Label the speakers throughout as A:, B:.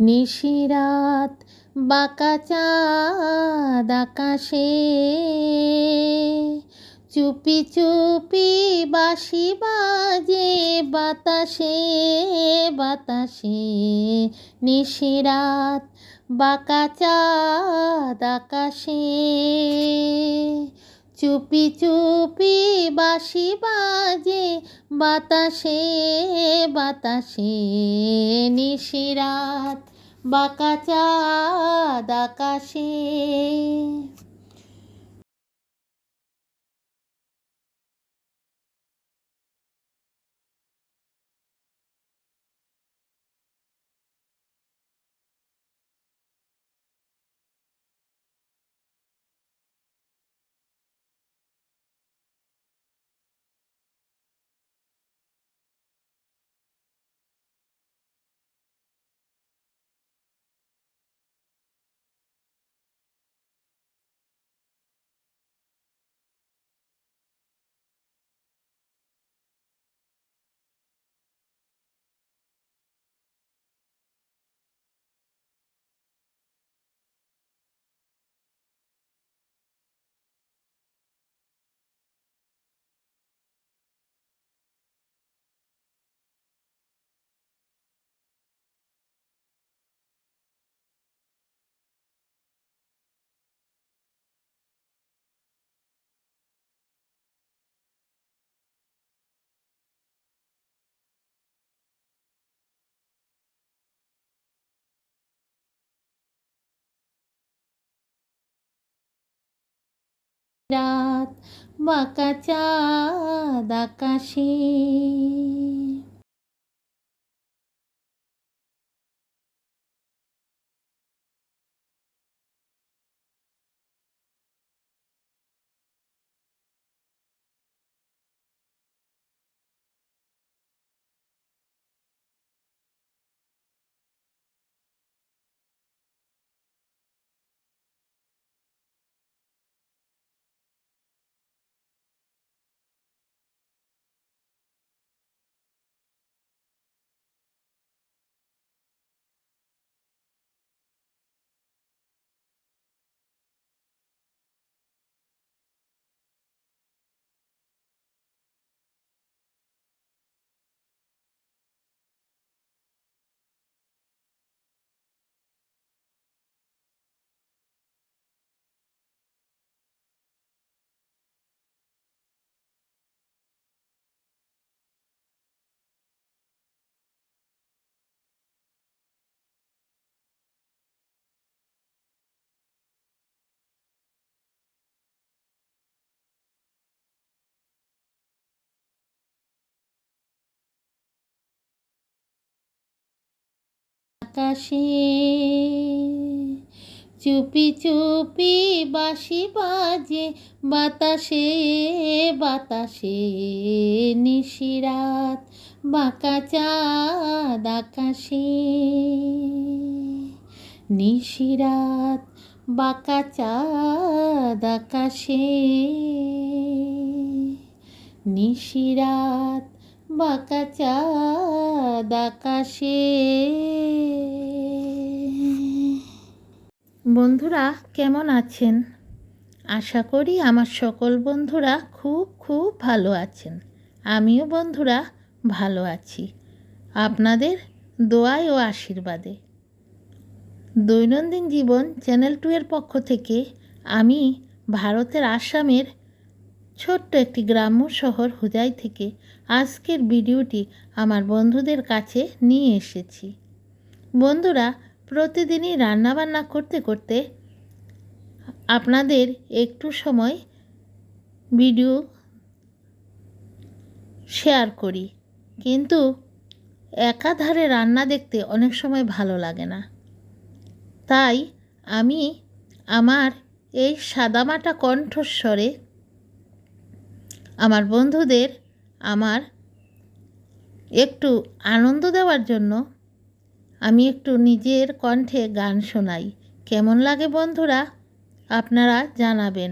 A: নিশিরাত বাঁকা চাঁদ আকাশে, চুপি চুপি বাঁশি বাজে বাতাসে বাতাসে। নিশিরাত বাঁকা চাঁদ আকাশে, চুপি চুপি বাঁশি বাজে বাতাসে বাতাসে। নিশিরাত বাঁকা চাঁদ আকাশে। রাত বাঁকা চাঁদ আকাশে। আকাশে চুপি চুপি বাঁশি বাজে বাতাসে বাতাসে। নিশিরাত বাঁকা চাঁদ আকাশে। নিশিরাত বাঁকা চাঁদ আকাশে। নিশিরাত বাঁকা চাঁদ আকাশে। বন্ধুরা কেমন আছেন? আশা করি আমার সকল বন্ধুরা খুব খুব ভালো আছেন। আমিও বন্ধুরা ভালো আছি আপনাদের দোয়ায় ও আশীর্বাদে। দৈনন্দিন জীবন চ্যানেল 2 এর পক্ষ থেকে আমি ভারতের আসামের ছোট্ট একটি গ্রাম্য শহর হুজাই থেকে আজকের ভিডিওটি আমার বন্ধুদের কাছে নিয়ে এসেছি। বন্ধুরা, প্রতিদিনই রান্নাবান্না করতে করতে আপনাদের একটু সময় ভিডিও শেয়ার করি, কিন্তু একাধারে রান্না দেখতে অনেক সময় ভালো লাগে না। তাই আমি আমার এই সাদামাটা কণ্ঠস্বরে আমার বন্ধুদের আমার একটু আনন্দ দেওয়ার জন্য আমি একটু নিজের কণ্ঠে গান শোনাই। কেমন লাগে বন্ধুরা আপনারা জানাবেন।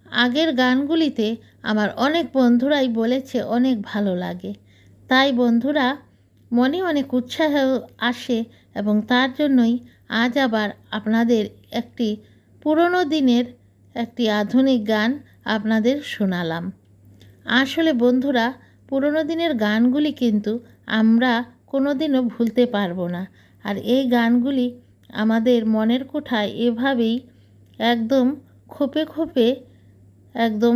A: আগের গানগুলিতে আমার অনেক বন্ধুরাই বলেছে অনেক ভালো লাগে। তাই বন্ধুরা মনে অনেক উৎসাহ আসে এবং তার জন্যই আজ আবার আপনাদের একটি পুরনো দিনের একটি আধুনিক গান আপনাদের শোনালাম। আসলে বন্ধুরা, পুরনো দিনের গানগুলি কিন্তু আমরা কোনো দিনও ভুলতে পারবো না। আর এই গানগুলি আমাদের মনের কোঠায় এভাবেই একদম খোপে খোপে একদম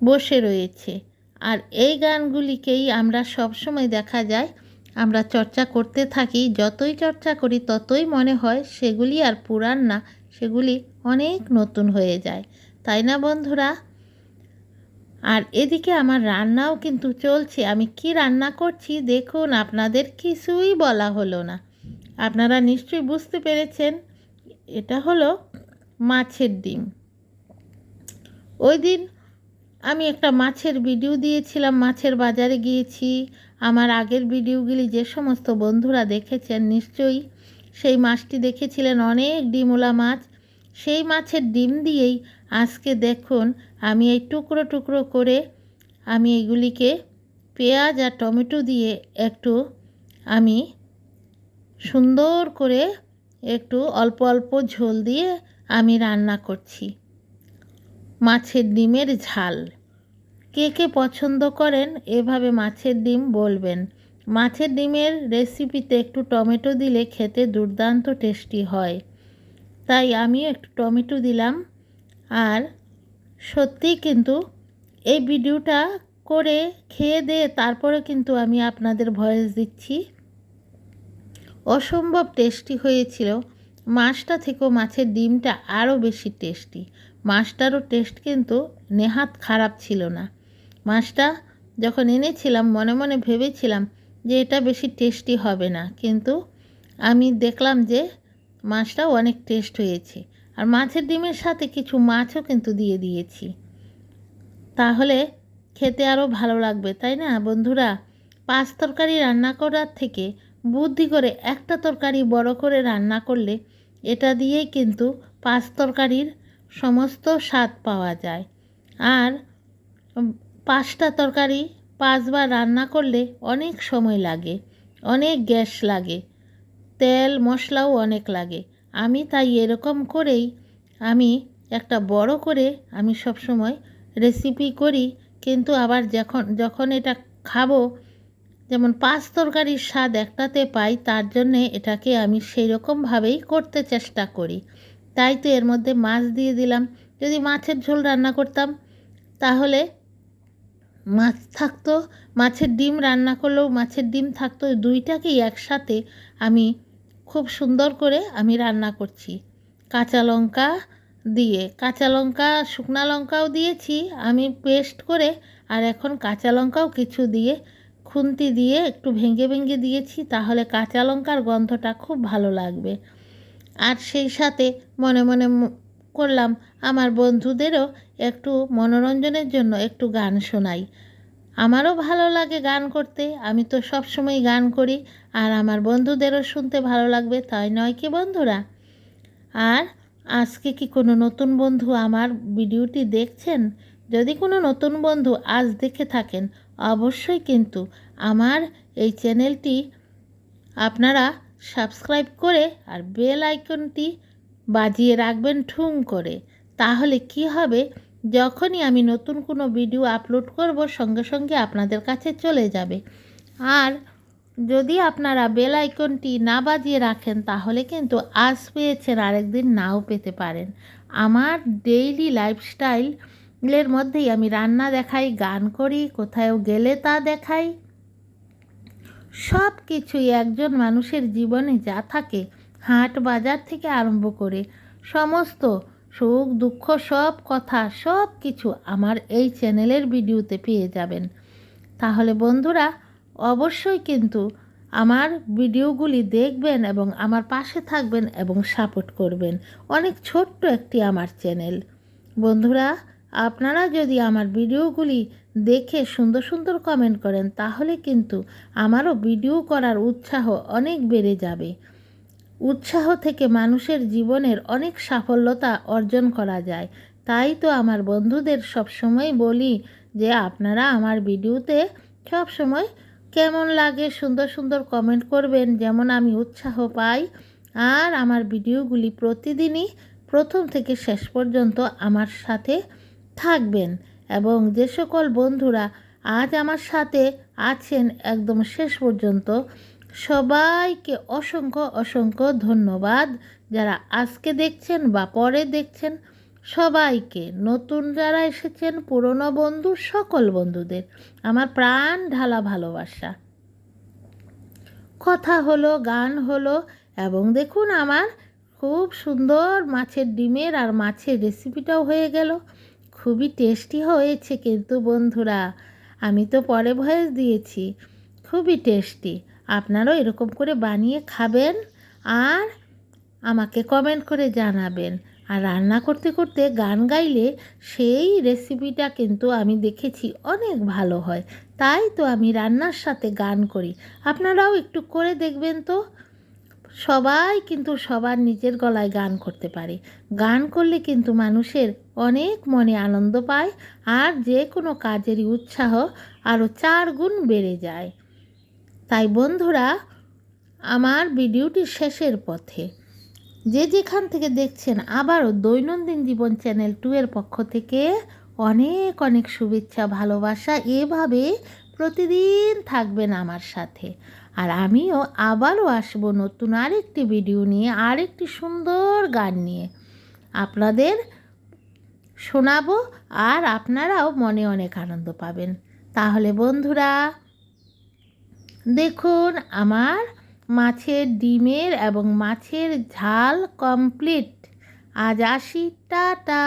A: বসে রয়েছে। আর এই গানগুলিকেই আমরা সবসময় দেখা যায় আমরা চর্চা করতে থাকি। যতই চর্চা করি ততই মনে হয় সেগুলি আর পুরান না, সেগুলি অনেক নতুন হয়ে যায়, তাই না বন্ধুরা? আর এদিকে আমার রান্নাও কিন্তু চলছে। আমি কি রান্না করছি দেখুন, আপনাদের কিছুই বলা হলো না। আপনারা নিশ্চয়ই বুঝতে পেরেছেন, এটা হলো মাছের ডিম। ওই দিন আমি একটা মাছের ভিডিও দিয়েছিলাম, মাছের বাজারে গিয়েছি। আমার আগের ভিডিওগুলি যে সমস্ত বন্ধুরা দেখেছেন নিশ্চয়ই সেই মাছটি দেখেছিলেন, অনেক ডিমওয়ালা মাছ। সেই মাছের ডিম দিয়েই আজকে দেখুন আমি এই টুকরো টুকরো করে আমি এগুলিকে পেঁয়াজ আর টমেটো দিয়ে একটু আমি সুন্দর করে একটু অল্প অল্প ঝোল দিয়ে আমি রান্না করছি মাছের ডিমের ঝাল। কে কে পছন্দ করেন এভাবে মাছের ডিম বলবেন। মাছের ডিমের রেসিপিতে একটু টমেটো দিলে খেতে দুর্দান্ত টেস্টি হয়, তাই আমিও একটু টমেটো দিলাম। আর সত্যিই কিন্তু এই ভিডিওটা করে খেয়ে দিয়ে তারপরে কিন্তু আমি আপনাদের ভয়েস দিচ্ছি। অসম্ভব টেস্টি হয়েছিল। মাছটা থেকেও মাছের ডিমটা আরও বেশি টেস্টি। মাছটারও টেস্ট কিন্তু নেহাত খারাপ ছিল না। মাছটা যখন এনেছিলাম মনে মনে ভেবেছিলাম যে এটা বেশি টেস্টি হবে না, কিন্তু আমি দেখলাম যে মাছটাও অনেক টেস্ট হয়েছে। আর মাছের ডিমের সাথে কিছু মাছও কিন্তু দিয়ে দিয়েছি, তাহলে খেতে আরও ভালো লাগবে, তাই না বন্ধুরা? 5 তরকারি রান্না করার থেকে বুদ্ধি করে একটা তরকারি বড় করে রান্না করলে এটা দিয়েই কিন্তু 5 তরকারির সমস্ত স্বাদ পাওয়া যায়। আর 5টা তরকারি 5 বার রান্না করলে অনেক সময় লাগে, অনেক গ্যাস লাগে, তেল মশলাও অনেক লাগে। আমি তাই এরকম করেই আমি একটা বড় করে আমি সবসময় রেসিপি করি। কিন্তু আবার যখন এটা খাবো, যেমন 5 তরকারির স্বাদ একটাতে পাই, তার জন্যে এটাকে আমি সেই রকমভাবেই করতে চেষ্টা করি। তাই তো এর মধ্যে মাছ দিয়ে দিলাম। যদি মাছের ঝোল রান্না করতাম তাহলে মাছ থাকতো, মাছের ডিম রান্না করলেও মাছের ডিম থাকতো। দুইটাকেই একসাথে আমি খুব সুন্দর করে আমি রান্না করছি কাঁচা লঙ্কা দিয়ে। কাঁচা লঙ্কা শুকনো লঙ্কাও দিয়েছি আমি পেস্ট করে, আর এখন কাঁচা লঙ্কাও কিছু দিয়ে খুন্তি দিয়ে একটু ভেঙে ভেঙে দিয়েছি, তাহলে কাঁচা লঙ্কার গন্ধটা খুব ভালো লাগবে। আর সেই সাথে মনে মনে করলাম আমার বন্ধুদেরও একটু মনোরঞ্জনের জন্য একটু গান শোনাই। আমারও ভালো লাগে গান করতে, আমি তো সব সময় গান করি, আর আমার বন্ধুদেরও শুনতে ভালো লাগবে, তাই নয় কি বন্ধুরা? আর আজকে কি কোনো নতুন বন্ধু আমার ভিডিওটি দেখছেন? যদি কোনো নতুন বন্ধু আজ দেখে থাকেন, অবশ্যই কিন্তু আমার এই চ্যানেলটি আপনারা সাবস্ক্রাইব করে আর বেল আইকনটি বাজিয়ে রাখবেন ঠুং করে। তাহলে কি হবে, যখনই আমি নতুন কোনো ভিডিও আপলোড করব সঙ্গে সঙ্গে আপনাদের কাছে চলে যাবে। আর যদি আপনারা বেল আইকনটি না বাজিয়ে রাখেন তাহলে কিন্তু আজ পেয়েছেন আরেকদিন নাও পেতে পারেন। আমার ডেইলি লাইফস্টাইলের মধ্যেই আমি রান্না দেখাই, গান করি, কোথাও গেলে তা দেখাই। সব কিছুই একজন মানুষের জীবনে যা থাকে, হাট বাজার থেকে আরম্ভ করে সমস্ত সুখ দুঃখ সব কথা সব কিছু আমার এই চ্যানেলের ভিডিওতে পেয়ে যাবেন। তাহলে বন্ধুরা অবশ্যই কিন্তু আমার ভিডিওগুলি দেখবেন এবং আমার পাশে থাকবেন এবং সাপোর্ট করবেন। অনেক ছোট্ট একটি আমার চ্যানেল। বন্ধুরা, আপনারা যদি আমার ভিডিওগুলি দেখে সুন্দর সুন্দর কমেন্ট করেন তাহলে কিন্তু আমারও ভিডিও করার উৎসাহ অনেক বেড়ে যাবে। উৎসাহ থেকে মানুষের জীবনের অনেক সাফল্যতা অর্জন করা যায়। তাই তো আমার বন্ধুদের সবসময় বলি যে আপনারা আমার ভিডিওতে সব সময় কেমন লাগে সুন্দর সুন্দর কমেন্ট করবেন, যেমন আমি উৎসাহ পাই। আর আমার ভিডিওগুলি প্রতিদিনই প্রথম থেকে শেষ পর্যন্ত আমার সাথে থাকবেন। এবং যে সকল বন্ধুরা আজ আমার সাথে আছেন একদম শেষ পর্যন্ত, সবাইকে অসংখ্য অসংখ্য ধন্যবাদ। যারা আজকে দেখছেন বা পরে দেখছেন, সবাইকে, নতুন যারা এসেছেন, পুরনো বন্ধু, সকল বন্ধুদের আমার প্রাণ ঢালা ভালোবাসা। কথা হলো, গান হলো, এবং দেখুন আমার খুব সুন্দর মাছের ডিমের আর মাছের রেসিপিটাও হয়ে গেল। খুবই টেস্টি হয়েছে কিন্তু বন্ধুরা, আমি তো পরে ভয়েস দিয়েছি, খুবই টেস্টি। আপনারাও এরকম করে বানিয়ে খাবেন আর আমাকে কমেন্ট করে জানাবেন। আর রান্না করতে করতে গান গাইলে সেই রেসিপিটা কিন্তু আমি দেখেছি অনেক ভালো হয়। তাই তো আমি রান্নার সাথে গান করি। আপনারাও একটু করে দেখবেন তো। সবাই কিন্তু সবার নিজের গলায় গান করতে পারে। গান করলে কিন্তু মানুষের অনেক মনে আনন্দ পায়, আর যে কোনো কাজেরই উৎসাহ আরও 4 গুণ বেড়ে যায়। তাই বন্ধুরা, আমার ভিডিওটি শেষের পথে যে যেখান থেকে দেখছেন, আবারও দৈনন্দিন জীবন চ্যানেল 2 এর পক্ষ থেকে অনেক অনেক শুভেচ্ছা, ভালোবাসা। এভাবে প্রতিদিন থাকবেন আমার সাথে। আর আমিও আবারও আসবো নতুন আরেকটি ভিডিও নিয়ে, আরেকটি সুন্দর গান নিয়ে আপনাদের শোনাবো, আর আপনারাও মনে অনেক আনন্দ পাবেন। তাহলে বন্ধুরা দেখুন, আমার মাছের ডিমের এবং মাছের ঝাল কমপ্লিট। আজ আসি, টাটা।